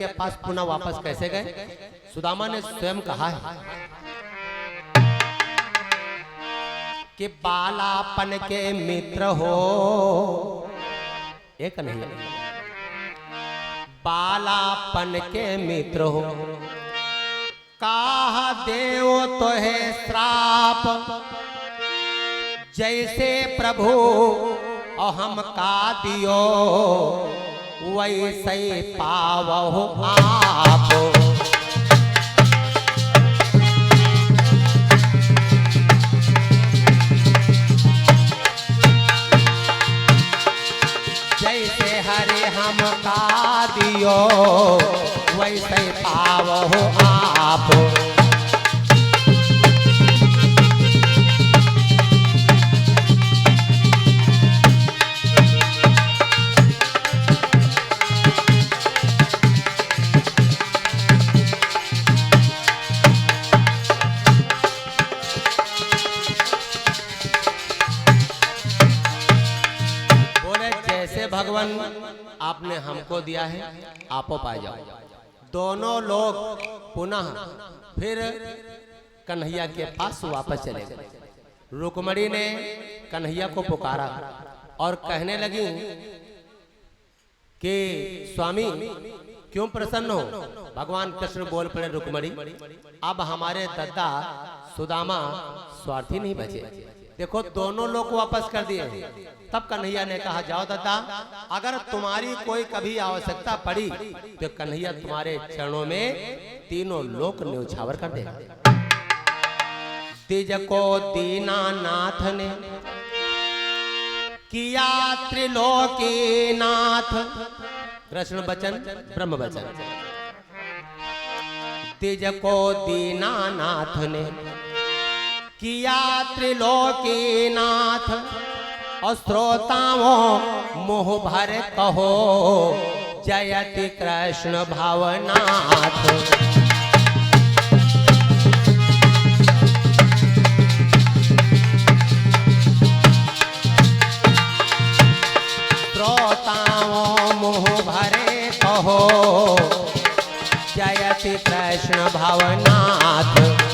के पास पुनः वापस कैसे गए? सुदामा ने स्वयं कहा है कि बालापन के मित्र हो, एक नहीं, बालापन के मित्र हो, कहा देव तो है श्राप, जैसे प्रभु और हम का दियो वैसे पावो आप। जैसे हरे हम का दियो वैसे पावो आप। भगवान आपने हमको दिया है, आपो पा जाओ। दोनों लोग पुनः फिर कन्हैया के पास वापस चले गए। रुक्मणी ने कन्हैया को पुकारा और कहने लगी कि स्वामी क्यों प्रसन्न हो? भगवान कृष्ण बोल पड़े, रुक्मणी अब हमारे दद्दा सुदामा स्वार्थी नहीं बचे। देखो दोनों लोग वापस कर दिए। तब कन्हैया ने कहा जाओ दद्दा, अगर तुम्हारी कोई कभी आवश्यकता पड़ी तो कन्हैया तुम्हारे चरणों में तीनों लोक न्यौछावर कर देगा। तिज को दीनानाथ ने किया त्रिलोकी नाथ, कृष्ण वचन ब्रह्म वचन। तिज को दीनानाथ ने किया त्रिलोकी नाथ, और श्रोताओं मुँह भर कहो जयति कृष्ण भावनाथ। श्रोताओं मुँह भरे कहो जयति कृष्ण भावनाथ।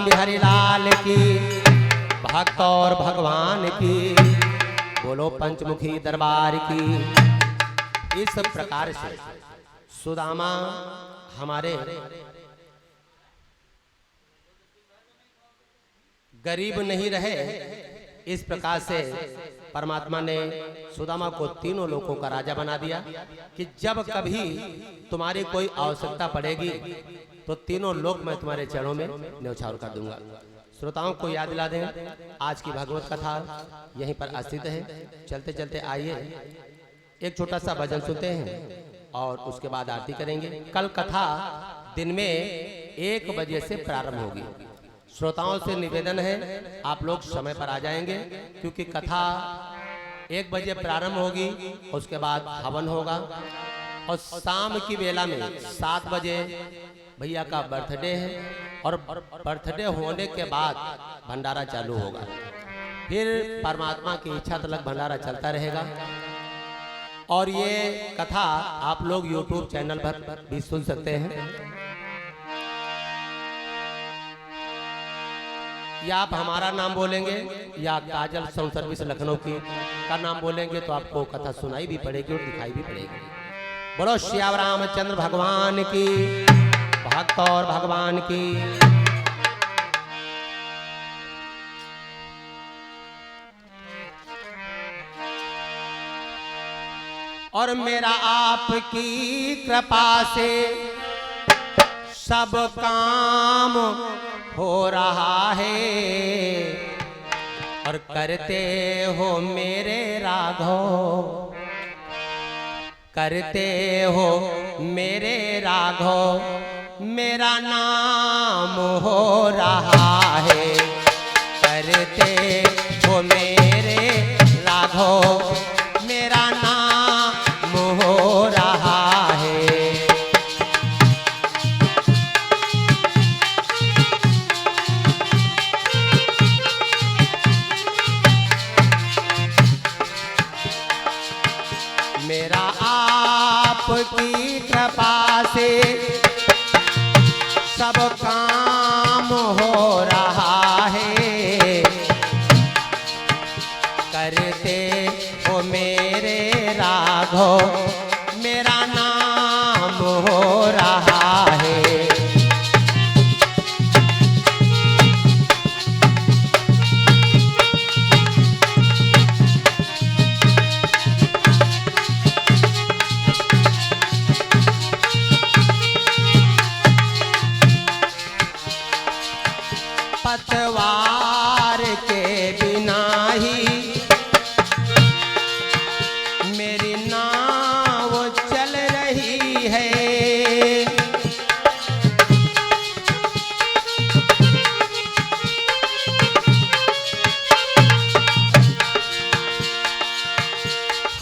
बिहारी लाल की, भक्त और भगवान की, बोलो पंचमुखी दरबार की। इस प्रकार से सुदामा हमारे गरीब नहीं रहे। इस प्रकार से परमात्मा ने सुदामा को तीनों लोगों का राजा बना दिया कि जब कभी तुम्हारी कोई आवश्यकता पड़ेगी तो तीनों लोग मैं तुम्हारे चरणों में न्यौछावर कर दूंगा। श्रोताओं को याद दिला दें, आज की भागवत कथा यहीं पर स्थित है। चलते चलते आइए एक छोटा सा भजन सुनते हैं और उसके बाद आरती करेंगे। कल कथा दिन में 1 बजे से प्रारंभ होगी। श्रोताओं से निवेदन है आप लोग समय पर आ जाएंगे, क्योंकि कथा 1 बजे प्रारंभ होगी, उसके बाद हवन होगा और शाम की बेला में 7 बजे भैया का बर्थडे है और बर्थडे होने के बाद भंडारा चालू होगा। फिर परमात्मा की इच्छा तक भंडारा चलता रहेगा। और ये कथा आप लोग YouTube चैनल पर भी सुन सकते हैं, या आप हमारा नाम बोलेंगे या काजल साउंड सर्विस लखनऊ की का नाम बोलेंगे तो आपको कथा सुनाई भी पड़ेगी और दिखाई भी पड़ेगी। बोलो श्याम रामचंद्र भगवान की, भक्त और भगवान की। और मेरा आपकी कृपा से सब काम हो रहा है, और करते हो मेरे राघव, करते हो मेरे राघव, मेरा नाम हो रहा है। करते हो मेरे राघव, मेरा नाम हो रहा है। से सब काम हो रहा है। करते हो मेरे राघव मेरा नाम हो रहा है। पतवार के बिना ही मेरी नाव चल रही है।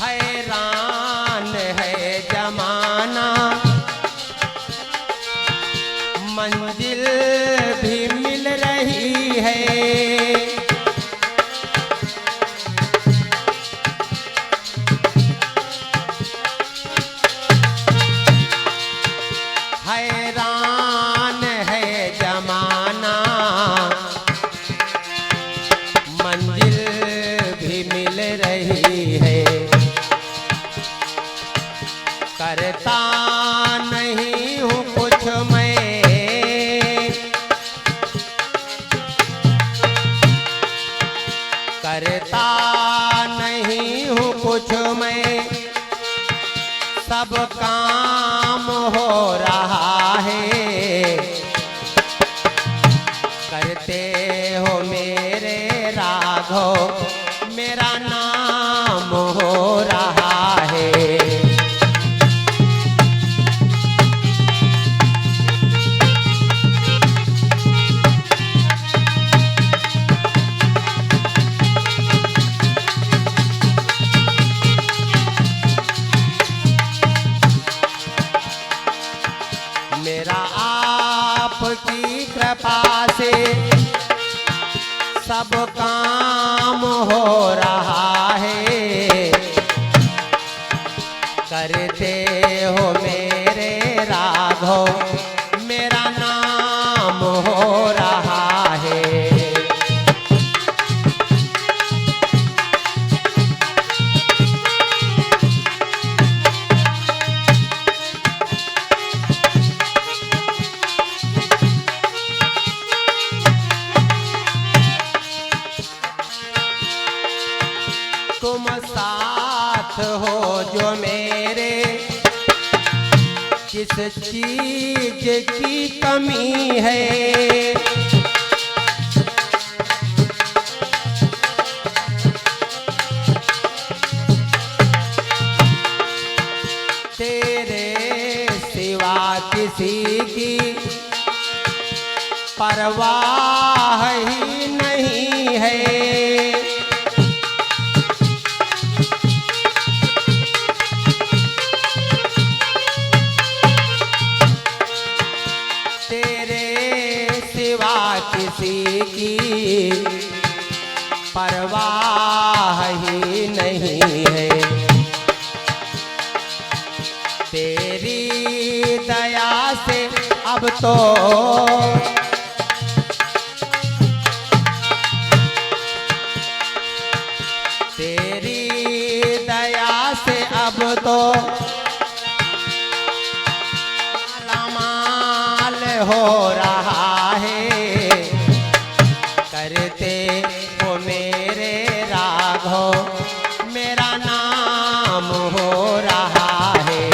हैरान है जमाना मंजिल भी मिल रही है। हैरान है जमाना मंजिल भी मिल रही है। करता नहीं हूँ कुछ मैं, करता नहीं हूँ कुछ मैं, सब काम हो रहा है। करते हो मेरे राघव मेरा नाम हो रहा है। मेरा आपकी कृपा से सब काम हो रहा है। करते हो मेरे राघव मेरा नाम हो रहा है। तुम साथ हो जो मेरे, किस चीज की कमी है। तेरे सिवा किसी की परवाह ही नहीं है। किसी की परवाह ही नहीं है। तेरी दया से अब तो तेरी दया से अब तो मालामाल हो रहा है। करते हो मेरे राघव मेरा नाम हो रहा है।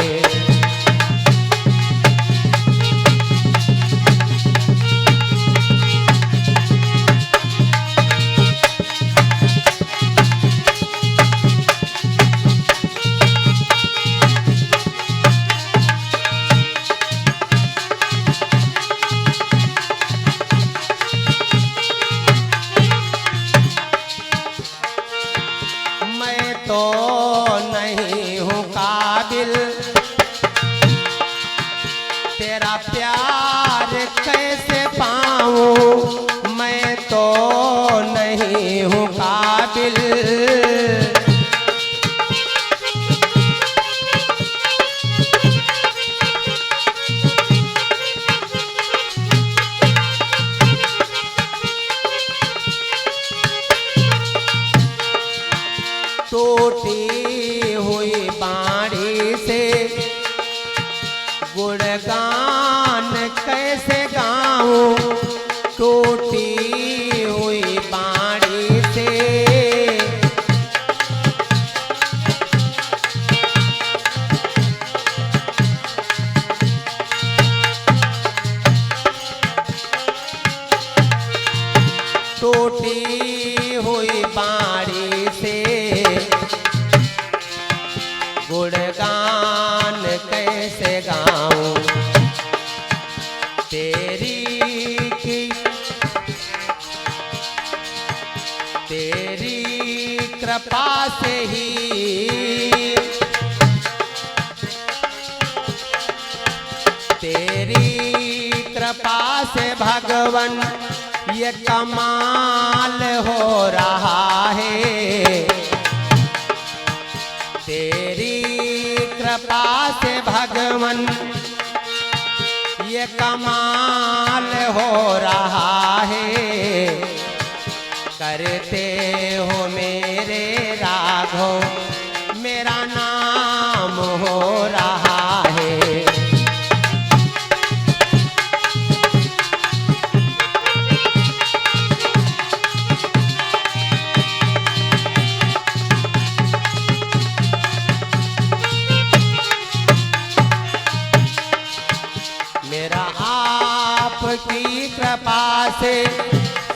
तो नहीं हूँ काबिल तेरा प्यार कैसे पाऊँ। मैं तो नहीं हूँ काबिल तेरी कृपा से ही तेरी कृपा से भगवन ये कमाल हो रहा है। तेरी कृपा से भगवन ये कमाल हो रहा है। करते हो मेरे राघव मेरा नाम हो रहा है। मेरा आपकी कृपा से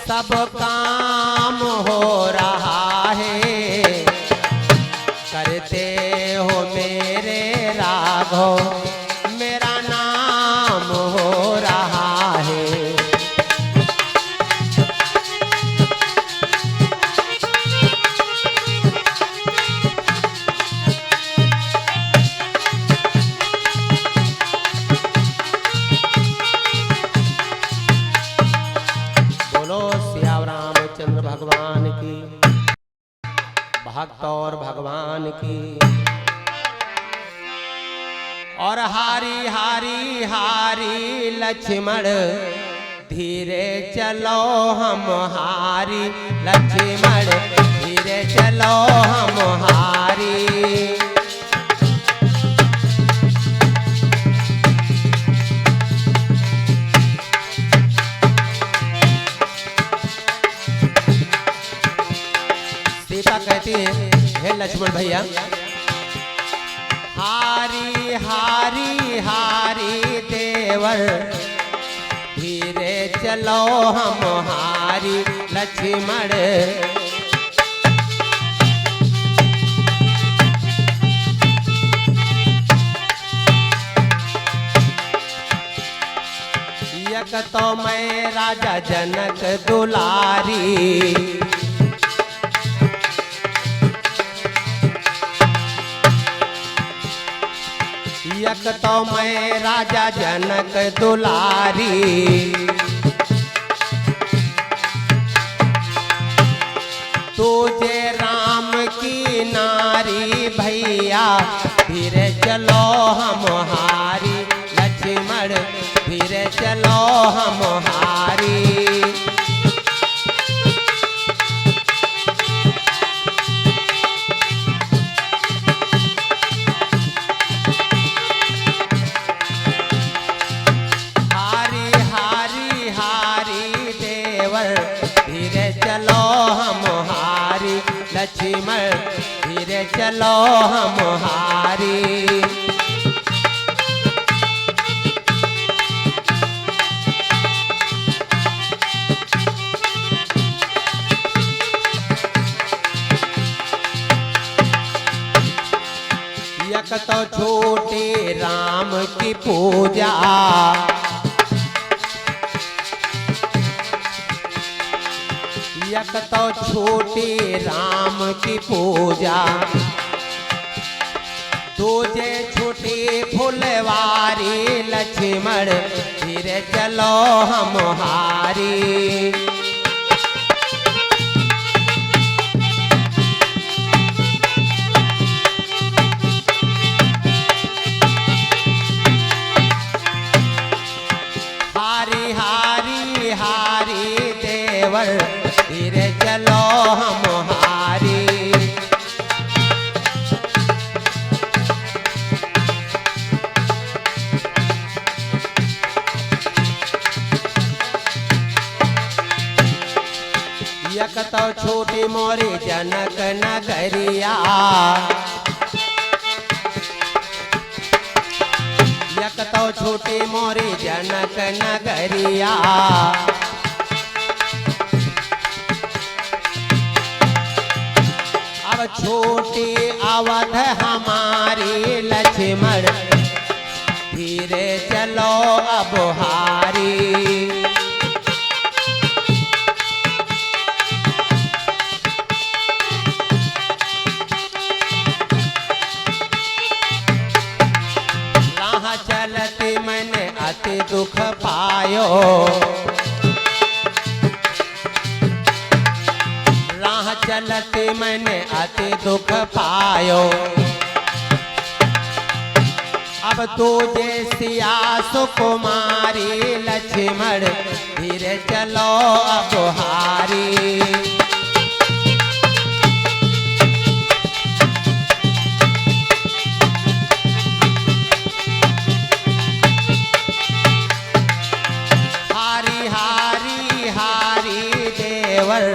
सब काम हो रहा है। करते हो मेरे राघव मेरा नाम हो रहा है। भगवान की, भक्त और भगवान की। और हारी हारी हारी लक्ष्मण धीरे चलो हम हारी। लक्ष्मण धीरे चलो हम हारी। सीता कहती है हे लक्ष्मण भैया, हारी हारी हारी देवर धीरे चलो हम हारी। लक्ष्मण यक तो मैं राजा जनक दुलारी। यक तो मैं राजा जनक दुलारी। तुझे राम की नारी भैया धीरे चलो हम हारी। लक्ष्मण धीरे चलो हम हारी। धीरे चलो हम हारी। लक्ष्मण धीरे चलो हम हारी। यक तो छोटे राम की पूजा। यक तो छोटे राम की पूजा। दूजे छोटे फुलवारी। लक्ष्मण धीरे चलो हम हारी। हारी हारी हारी देवर धीरे चलो हम हारी। यक तो छोटी मोरी जनक नगरिया। यक तो छोटी मोरी जनक नगरिया। अब छोटी अवध हमारी। लक्ष्मण धीरे चलो अब हारी। दुख पायो। राह चलते मैंने अति दुख पायो। अब तुझे सिया सुकुमारी लक्ष्मण धीरे चलो अब हारी। हारी हारी हारी देवर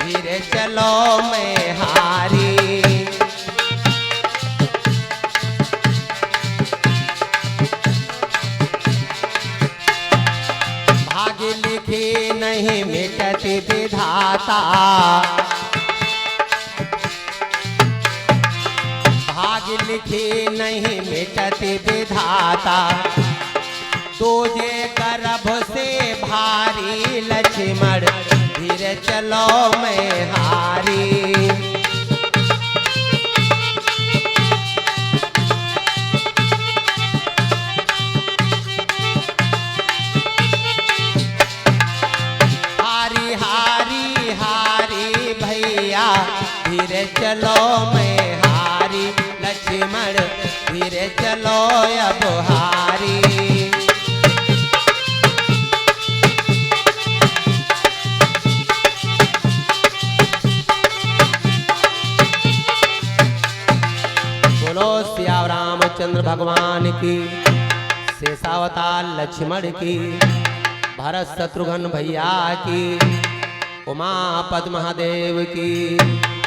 धीरे चलो मैं हारी। लिखी नहीं मिटती विधाता। भाग लिखी नहीं मिटती विधाता। तुझे गर्भ से भारी लक्ष्मण धीरे चलो मैं हारी। धीरे चलो मैं हारी लक्ष्मण धीरे चलो अब हारी। बोलो सिया रामचंद्र भगवान की, शेषावतार लक्ष्मण की, भरत शत्रुघ्न भैया की, उमापद महादेव की।